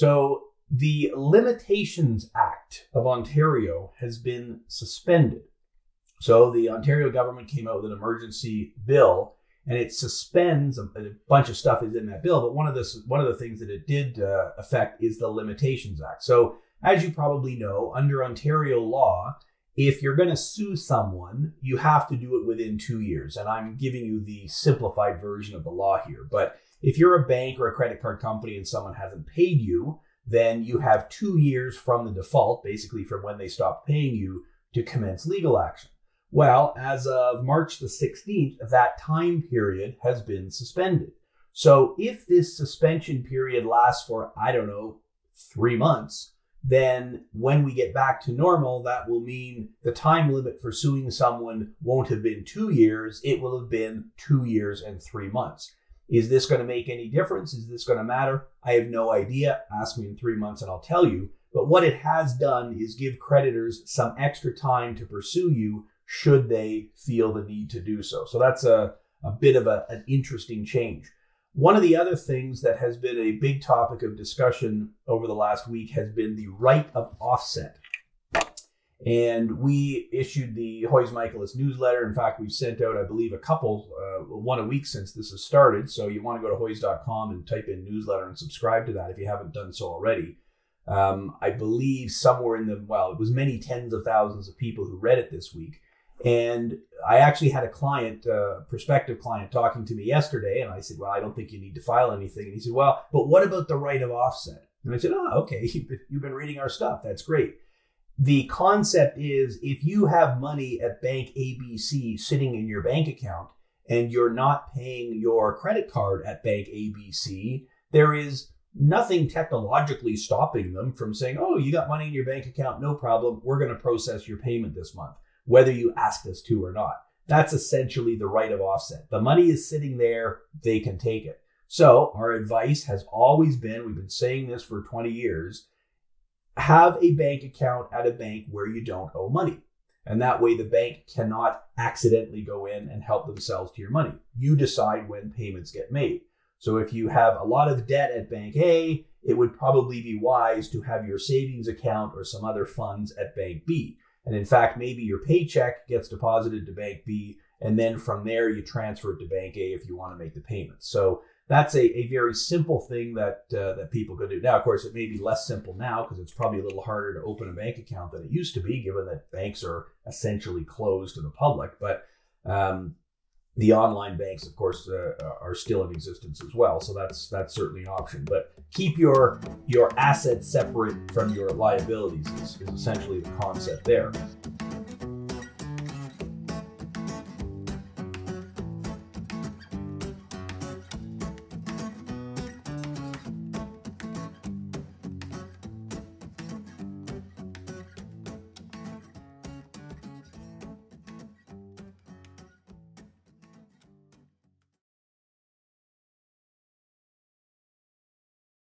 So the Limitations Act of Ontario has been suspended. So the Ontario government came out with an emergency bill, and it suspends a bunch of stuff is in that bill. But one of the things that it did affect is the Limitations Act. So as you probably know, under Ontario law, if you're going to sue someone, you have to do it within 2 years. And I'm giving you the simplified version of the law here. But if you're a bank or a credit card company and someone hasn't paid you, then you have 2 years from the default, basically from when they stop paying you, to commence legal action. Well, as of March the 16th, that time period has been suspended. So if this suspension period lasts for, 3 months, then when we get back to normal, that will mean the time limit for suing someone won't have been 2 years. It will have been 2 years and 3 months. Is this going to make any difference? Is this going to matter? I have no idea. Ask me in 3 months and I'll tell you. But what it has done is give creditors some extra time to pursue you should they feel the need to do so. So that's a bit of an interesting change. One of the other things that has been a big topic of discussion over the last week has been the right of offset. And we issued the Hoyes Michaelis newsletter. In fact, we've sent out, I believe, one a week since this has started. So you want to go to hoyes.com and type in newsletter and subscribe to that if you haven't done so already. I believe somewhere it was many tens of thousands of people who read it this week. And I actually had a client, prospective client, talking to me yesterday, and I said, well, I don't think you need to file anything. And he said, well, but what about the right of offset? And I said, oh, okay, you've been reading our stuff. That's great. The concept is if you have money at Bank ABC sitting in your bank account and you're not paying your credit card at Bank ABC, there is nothing technologically stopping them from saying, oh, you got money in your bank account, no problem. We're going to process your payment this month, whether you asked us to or not. That's essentially the right of offset. The money is sitting there, they can take it. So our advice has always been, we've been saying this for 20 years, have a bank account at a bank where you don't owe money. And that way the bank cannot accidentally go in and help themselves to your money. You decide when payments get made. So if you have a lot of debt at Bank A, it would probably be wise to have your savings account or some other funds at Bank B. And in fact, maybe your paycheck gets deposited to Bank B, and then from there you transfer it to Bank A if you want to make the payments. So that's a very simple thing that people could do. Now, of course, it may be less simple now because it's probably a little harder to open a bank account than it used to be, given that banks are essentially closed to the public. But the online banks, of course, are still in existence as well. So that's certainly an option. But keep your assets separate from your liabilities is essentially the concept there.